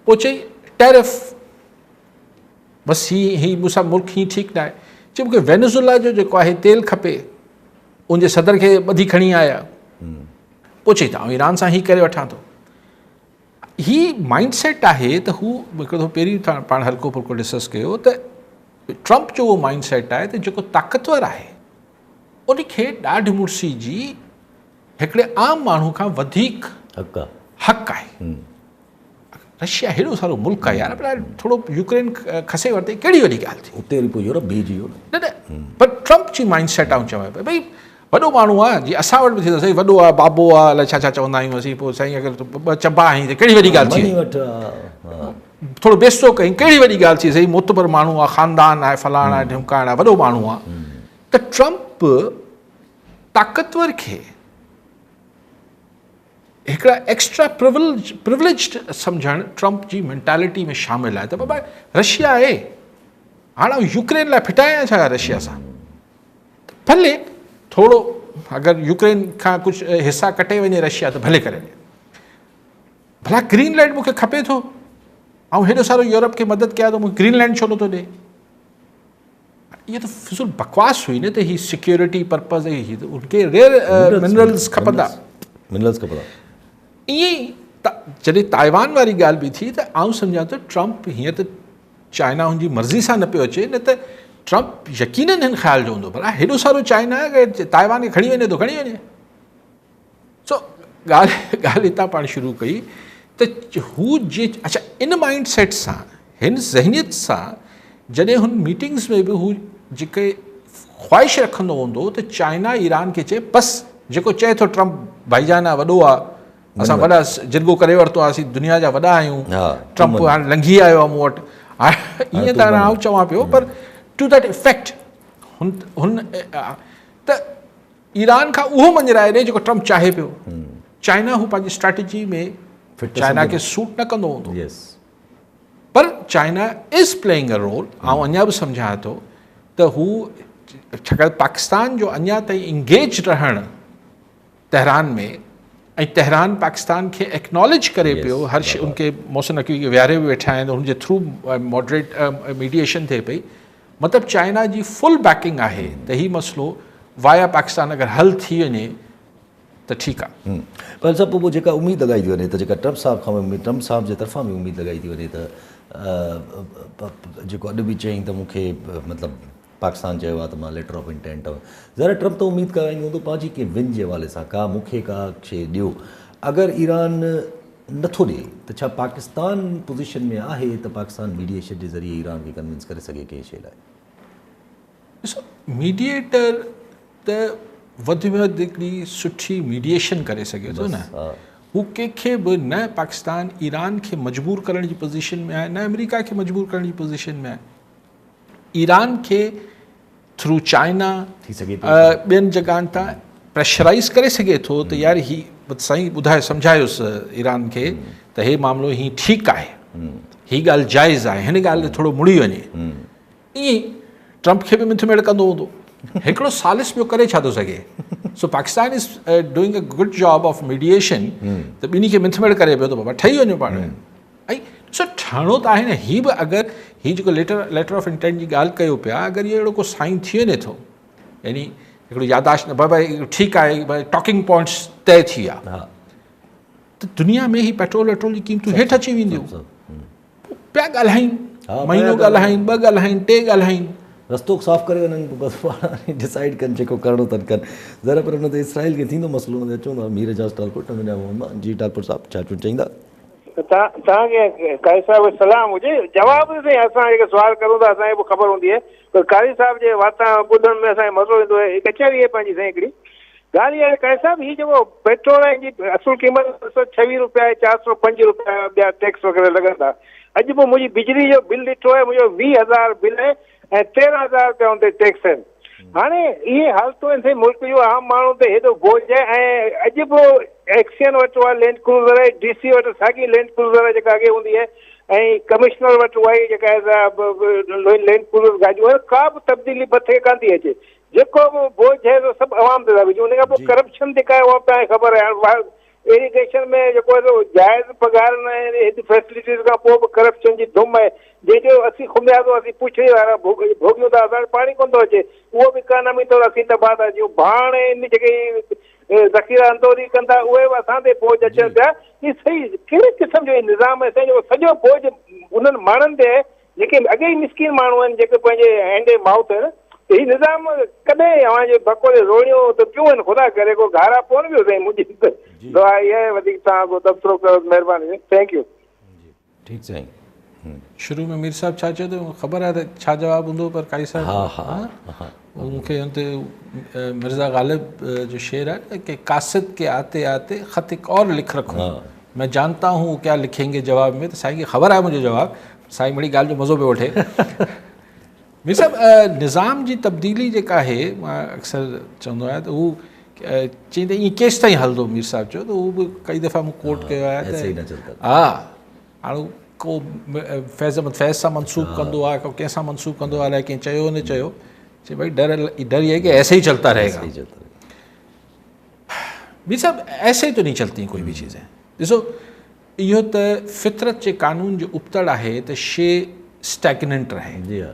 पोइ चई टैरिफ, बसि ही मूंसां मुल्क हीअं ठीकु न आहे, चई मूंखे वेनेज़ुएला जो जेको आहे तेल खपे, उनजे सदर खे ॿधी खणी आया, पोइ चई त ईरान सां हीअ करे वठां थो। ही माइंड सेट आहे त हू हिकिड़ो दफ़ो पहिरीं पाण हल्को फुल्को डिस्कस कयो त ट्रम्प जो उहो माइंड सेट आहे त जेको ताक़तवर आहे उनखे ॾाढी मुड़सी जी हिकिड़े आम माण्हू खां वधीक हक़ आहे। रशिया हेॾो सारो मुल्क आहे यार, पर थोरो यूक्रेन खसे वरिते कहिड़ी वॾी ॻाल्हि थी, उते वरी पोइ यूरोप बीहजी वियो न न, पर ट्रम्प जी माइंड सेट आहे, चवां पियो भई वॾो माण्हू आहे, जीअं असां वटि बि थी साईं वॾो आहे, बाबो आहे, अलाए छा छा चवंदा आहियूं असीं, पोइ साईं अगरि ॿ चंबा आहियूं त कहिड़ी वॾी ॻाल्हि थी, थोरो बेस्तो कयूं, कहिड़ी वॾी ॻाल्हि थी, सही मोतबर माण्हू आहे, ख़ानदान आहे, फलाणा आहे, ढिमकाइण आहे, वॾो माण्हू आहे। त ट्रम्प ताक़तवर खे हिकिड़ा एक्स्ट्रा प्रिविलेज्ड सम्झणु ट्रम्प जी मेंटालिटी में शामिल आहे। त बाबा रशिया आहे, हाणे यूक्रेन लाइ फिटायां छा रशिया सां, भले थोरो अगरि यूक्रेन खां कुझु हिसा कटे वञे रशिया त भले करे ॾे, भला ग्रीनलैंड मूंखे खपे थो, ऐं हेॾो सारो यूरोप खे मदद कया थो, मूंखे ग्रीनलैंड छो नथो ॾे? इहो त फिज़ूल बकवास हुई न, त ही सिक्योरिटी पर्पज़ ही त उनखे रेयर मिनरल्स खपंदा, ईअं ई जॾहिं ताइवान वारी ॻाल्हि बि थी त आउं सम्झां थो ट्रम्प हीअं त चाइना हुनजी मर्ज़ी सां न पियो अचे, न त ट्रम्प यकीननि हिन ख़्याल जो हूंदो भला हेॾो सारो चाइना अगरि ताइवान खे खणी वञे थो खणी वञे। सो ॻाल्हि हितां पाण शुरू कई त हू जे अच्छा इन माइंड सेट सां, हिन ज़हनियत सां जॾहिं हुन मीटिंग्स में बि हू जेके ख़्वाहिश रखंदो हूंदो त चाइना ईरान खे चए बसि जेको चए थो ट्रम्प भाईजान आहे, वॾो आहे, असां वॾा जिरगो करे वरितो आहे, असीं दुनिया जा वॾा आहियूं, ट्रम्प हाणे लंघी आयो आहे मूं वटि, हाणे ईअं त आउं चवां पियो, पर टू दैट इफेक्ट हुन त ईरान खां उहो मंझराए ॾे जेको ट्रम्प चाहे पियो। चाइना हू पंहिंजी स्ट्रेटजी में चाइना खे सूट न कंदो हूंदो, पर China is playing a role. ऐं अञा बि सम्झां थो त हू छाकाणि पाकिस्तान जो अञा ताईं इंगेज रहणु तेहरान में, ऐं तेहरान पाकिस्तान खे एक्नॉलेज करे पियो, हर शइ उनखे मोहसिन नक़वी खे विहारे बि वेठा आहिनि, हुनजे थ्रू मॉडरेट मीडिएशन थिए पई, मतिलबु चाइना जी फुल बैकिंग आहे त हीउ मसइलो वाया पाकिस्तान अगरि हल थी वञे त ठीकु आहे। पर सभु पोइ जेका उमेदु लॻाई थी वञे त जेका ट्रम्प साहिब खां ट्रम्प साहिब जे तरफ़ां बि उमेदु लॻाई थी वञे त जेको अॼु बि चयईं त मूंखे मतिलबु पाकिस्तान चयो आहे त मां लेटर ऑफ इंटेंट ज़रा ट्रम्प त उमेदु कराईंदो हूंदो पंहिंजी कंहिं विन जे हवाले सां का मूंखे का शइ ॾियो, अगरि ईरान नथो ॾिए त छा पाकिस्तान पोज़ीशन में आहे त पाकिस्तान मीडिएशन जे ज़रिए ईरान खे कन्विंस करे सघे कंहिं शइ लाइ? ॾिसो मीडिएटर त वधि में वधि हिकिड़ी सुठी मीडिएशन करे सघे थो न, हू कंहिंखे बि न पाकिस्तान ईरान खे मजबूर करण जी पोज़ीशन में आहे, न अमेरिका खे मजबूर करण जी पोज़ीशन में आहे। ईरान खे थ्रू चाइना थी सघे ॿियनि जॻहनि तां प्रेशराइज़ करे सघे थो त यार ही साईं ॿुधाए सम्झायोसि ईरान खे त हे मामिलो हीअं ठीकु आहे, हीअ ॻाल्हि जाइज़ आहे, हिन ॻाल्हि ते थोरो मुड़ी वञे। ईअं ट्रम्प खे बि मिथमेड़ कंदो हूंदो, हिकिड़ो सालिस ॿियो करे छा थो सघे। So Pakistan is doing a good job of mediation, त ॿिन्ही खे मिथमेड़ करे पियो त बाबा ठही वञो पाण। ऐं ॾिसो ठहणो त आहे न, हीअ बि अगरि हीअ जेको लेटर ऑफ इंटेंट जी ॻाल्हि कयो पिया, अगरि इहो अहिड़ो को साइन थी वञे थो, यानी हिकिड़ो यादाश्त न बाबा ठीकु आहे भई टॉकिंग पॉइंट्स तय थी विया, त दुनिया में ही पेट्रोल वेट्रोल जी क़ीमतूं हेठि अची वेंदियूं, पिया ॻाल्हाइनि, महीनो ॻाल्हाइनि, ॿ ॻाल्हाइनि, टे ॻाल्हाइनि, रस्तो साफ़ करे वञनि, बसि पाण डिसाइड कनि जेको करिणो अथनि कनि। ज़रा पर हुन ते इसराइल खे थींदो मसइलो, हुन ते अचूं था मीर एजाज़ टालपुर जी टालपुर साहिबु छा चवंदा? तव्हांखे कारी साहिब सलाम हुजे, जवाबु साईं असां जेके सुवाल करूं था असांखे बि ख़बर हूंदी आहे, पर कारी साहिब जे वार्ता ॿुधण में असांखे मज़ो ईंदो आहे। कचहरी आहे पंहिंजी साईं हिकिड़ी ॻाल्हि इहा आहे कारी साहिब, हीअ जेको पेट्रोल जी असुल क़ीमत 226 रुपया 405 रुपया ॿिया टैक्स वग़ैरह लॻंदा। अॼु पोइ मुंहिंजी बिजली जो बिल ॾिठो आहे, मुंहिंजो 20,000 बिल आहे ऐं 13,000 रुपया हुन ते टैक्स आहिनि। हाणे इहे हालतूं आहिनि साईं, मुल्क जो आम माण्हू ते हेॾो बोझ आहे। ऐं अॼु पोइ एक्सियन वटि उहा लैंड क्रूज़र आहे, DC वटि साॻी लैंड क्रूज़र आहे जेका अॻे हूंदी आहे, ऐं कमिश्नर वटि उहा ई जेका लैंड क्रूज़र गाॾियूं आहिनि, का बि तब्दीली मथे कान थी अचे। जेको बि बोझ आहे सभु आवाम ते था विझूं। उन खां पोइ करप्शन जेका आहे उहा तव्हांखे ख़बर आहे, इरिगेशन में जेको आहे जाइज़ पघार न आहिनि, हेॾी फैसिलिटीज़ खां पोइ बि करप्शन जी धुम आहे, जंहिंजो असीं खुमियाज़ो असीं पुछड़ी वारा भोॻियूं था, असां पाणी कोन थो अचे, उहो बि इकानमी तौरु असीं तबाह था थियूं। भाण इन जेके ज़ख़ीरा अंदोरी कंदा उहे बि असां ते बोझ अचनि पिया। ही सही कहिड़े क़िस्म जो निज़ाम आहे असांजो? सॼो बोझ उन्हनि माण्हुनि ते जेके अॻे ई मिसकिन माण्हू आहिनि, जेके पंहिंजे हैंड माउथ आहिनि। ही निज़ाम कॾहिं अव्हांजे बकोड़े रोड़ियूं त पियूं आहिनि, ख़ुदा करे को घारा कोन पियो साईं। मुंहिंजी दुआ इहा आहे, वधीक तव्हां को तबसरो कयो, महिरबानी, थैंक यू। ठीकु साईं। शुरू में मीर साहब छा चयो त ख़बर आहे त छा जवाबु हूंदो, पर काई साहब हा मूंखे हुन ते मिर्ज़ा गालिब जो शेर आहे कि कासिद के आते आते ख़त एक और लिख रखूं, मैं जानता हूँ क्या लिखेंगे जवाब में। त साईं खे ख़बर आहे मुंहिंजो जवाबु, साईं बड़ी ॻाल्हि जो मज़ो पियो वठे। मीर साहब निज़ाम जी तब्दीली जेका आहे, मां अक्सर चवंदो आहियां त हू चई त ईअं केसि ताईं हलंदो। मीर साहब चयो त हू बि कई दफ़ा मूं कोट कयो आहे त हा हाणे को फैज़ अहमद फैज़ सां मनसूब कंदो आहे, को कंहिंसां मनसूब कंदो आहे, अलाए कंहिं चयो न चयो, चए भाई डर ये है कि ऐसे ही चलता रहेगा। मीर साहब ऐसे तो नहीं चलती कोई भी चीज़ें। ॾिसो इहो त फितरत जे कानून जो उपतड़ आहे त शइ स्टैगनेंट रहे, जी हा,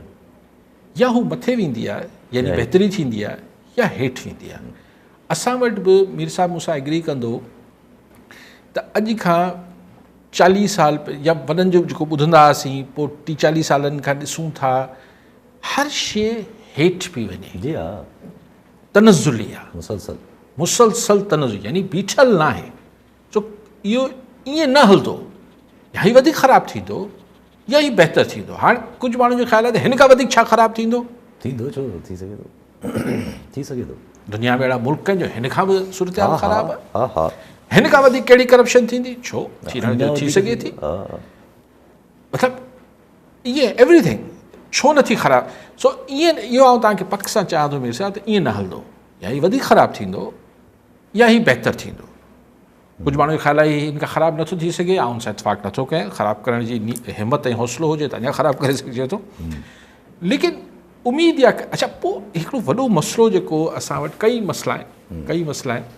या हू मथे वेंदी आहे यानी बहितरी थींदी आहे, या हेठि वेंदी आहे। असां वटि बि मीर साहब मूंसां एग्री कंदो त अॼु खां 40 साल या वॾनि जो जेको ॿुधंदा हुआसीं, पोइ 30-40 सालनि खां ॾिसूं था हर शइ हेठि पई वञे। जी हा, तनज़ुली आहे, मुसलसल तनज़ुल, यानी बीठल न आहे। छो इहो ईअं न हलंदो, या ही वधीक ख़राबु थींदो या ही बहितर थींदो। हाणे कुझु माण्हुनि जो ख़्यालु आहे त हिन खां वधीक छा ख़राबु थींदो? छो थी सघे थो, थी सघे थो। दुनिया में अहिड़ा मुल्क आहिनि जो हिन खां बि सूरत हाल ख़राबु आहे। हा हा, हिन खां वधीक कहिड़ी करप्शन थींदी? छो थी सघे थी। मतिलबु ईअं एवरीथिंग छो नथी ख़राबु? सो ईअं इहो आउं तव्हांखे पक सां चवां थो मीर साहब त ईअं न हलंदो, या ही वधीक ख़राबु थींदो या ही बहितर थींदो। कुझु माण्हू जो ख़्यालु आहे हिन खां ख़राबु नथो थी सघे, ऐं हुन सां इतफ़ाक़ नथो कयां। ख़राबु करण जी हिमत ऐं हौसलो हुजे त अञा ख़राबु करे सघिजे थो। लेकिन उमेद इहा अच्छा पोइ हिकिड़ो वॾो मसइलो जेको असां वटि कई मसइला आहिनि,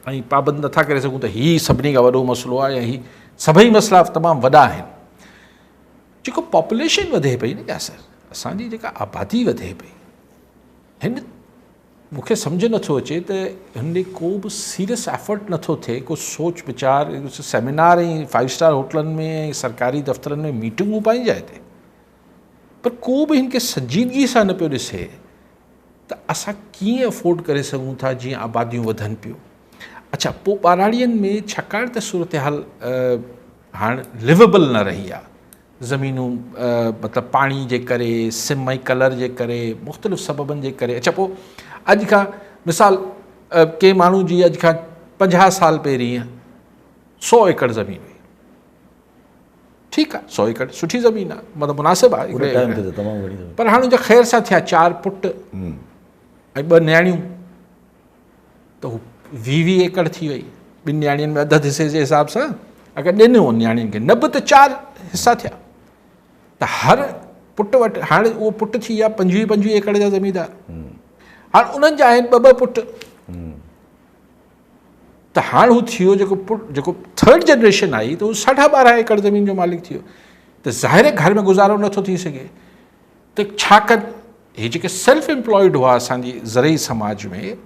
ऐं पाबंद नथा करे सघूं त हीअ सभिनी खां वॾो मसइलो आहे, या हीअ सभई मसइला तमामु वॾा आहिनि। जेको पॉपुलेशन वधे पई न, या सर असांजी जेका आबादी वधे पई, हिन मूंखे सम्झ नथो अचे त हिन को बि सीरियस एफर्ट नथो थिए, को सोच वीचार, सेमिनार ऐं 5 स्टार होटलनि में, सरकारी दफ़्तरनि में मीटिंगूं पाइजाए थिए, पर को बि हिन खे संजीदगी सां न पियो ॾिसे त असां कीअं अफोर्ड करे सघूं था जीअं आबादियूं वधनि पियूं। अच्छा पोइ ॿाराड़ियुनि में छाकाणि त सूरत हाल हाणे लिवेबल न रही आहे, ज़मीनूं मतिलबु पाणी जे करे, सिम ऐं कलर जे करे, मुख़्तलिफ़ सबबनि जे करे। अच्छा पोइ अॼु खां मिसाल के माण्हू जी अॼु खां 50 साल पहिरीं 100 एकड़ ज़मीन हुई, ठीकु आहे 100 एकड़ सुठी ज़मीन आहे, मतिलबु मुनासिबु आहे, पर हाणे हुनजा ख़ैर सां थिया 4 पुट ऐं 2 नियाणियूं, त हू 20 एकड़ थी वई। 2 नियाणियुनि में अधु हिसे जे हिसाब सां अगरि ॾिनो नियाणियुनि खे, न बि त 4 हिसा थिया, त हर पुट वटि हाणे उहो पुट थी विया 25 एकड़ जा ज़मीनदार। हाणे उन्हनि जा आहिनि 2 पुट, त हाणे हू थियो जेको 3rd जनरेशन आई त हू 12.5 एकड़ ज़मीन जो मालिक थी वियो। त ज़ाहिर घर में गुज़ारो नथो थी सघे, त छा कनि? हे जेके सेल्फ एम्प्लॉयड हुआ असांजी ज़रई समाज में,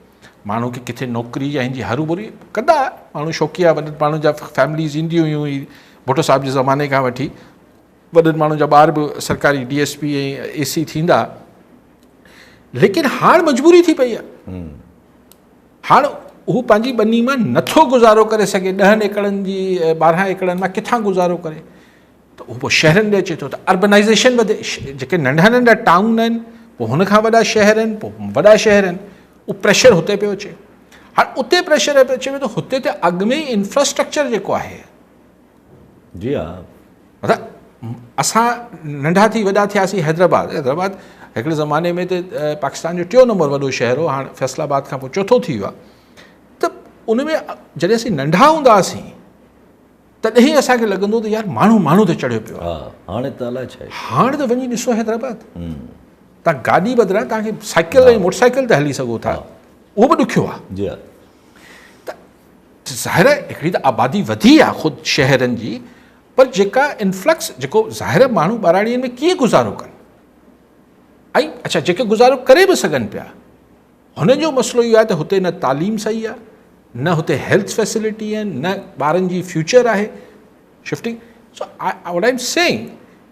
माण्हू खे किथे नौकिरी या हिन जी हरूभरी कंदा माण्हू, शौक़िया वॾनि माण्हू जा फैमिलीज़ ईंदियूं हुयूं भुट्टो साहिब जे ज़माने खां वठी, वॾनि माण्हू जा ॿार बि सरकारी DSP ऐं AC थींदा। लेकिन हाणे मजबूरी थी पई आहे, हाणे हू पंहिंजी ॿनी मां नथो गुज़ारो करे सघे, 10 एकड़नि जी 12 एकड़नि मां किथां गुज़ारो करे, त उहो पोइ शहरनि ॾे अचे थो, त अर्बनाइज़ेशन वधे, जेके नंढा नंढा टाउन आहिनि, पोइ हुन खां वॾा शहर आहिनि, पोइ वॾा शहर आहिनि, उहो प्रेशर हुते पियो अचे। हाणे उते प्रेशर पियो अचे, त हुते त अॻु में इंफ्रास्ट्रक्चर जेको आहे, जी हा, मतिलबु असां नंढा थी वॾा थियासीं। हैदराबाद हिकिड़े ज़माने में त पाकिस्तान जो 4 नंबर वॾो शहर हो, हाणे फैसलाबाद खां पोइ 4थो थी वियो आहे। त उन में जॾहिं असीं नंढा हूंदा हुआसीं तॾहिं असांखे लॻंदो त यार माण्हू ते चढ़ियो पियो आहे। हाणे त अलाए छा आहे, हाणे त वञी ॾिसो हैदराबाद, तव्हां गाॾी बदिरां तव्हांखे साइकिल ऐं मोटरसाइकिल ते हली सघो था, उहो बि ॾुखियो आहे। जी हा, त ज़ाहिर आहे हिकिड़ी त आबादी वधी आहे ख़ुदि शहरनि जी, पर जेका इन्फ्लक्स जेको ज़ाहिर आहे माण्हू ॿाराड़ीअ में कीअं गुज़ारो कनि, ऐं अच्छा जेके गुज़ारो करे बि सघनि पिया, हुननि जो मसइलो इहो आहे त हुते न तालीम सही आहे, न हुते हेल्थ फैसिलिटी आहिनि, न ॿारनि जी फ्यूचर आहे shifting. So what I am saying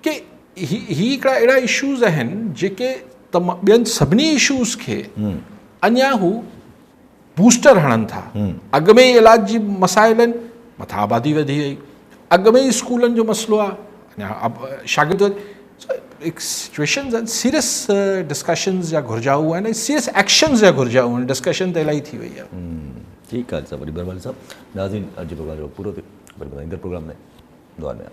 कि ही हिकिड़ा अहिड़ा इशूज़ आहिनि जेके ॿियनि सभिनी इशूज़ खे अञा हू बूस्टर हणनि था। अॻ में ई इलाज जी मसाइल आहिनि, मथां आबादी वधी वई, अॻ में ई स्कूलनि जो मसइलो आहे, अञा शागिर्द सिचुएशन्स आहिनि, सीरियस डिस्कशन्स जा घुरिजाऊं आहिनि, सीरियस एक्शन्स जा घुरिजाऊं आहिनि। डिस्कशन त इलाही थी वई आहे। ठीकु आहे साहब, वरी बरवाली साहब नाज़रीन अॼु प्रोग्राम जो पूरो थियो, वरी ॿुधाईंदड़ प्रोग्राम में दुआ में।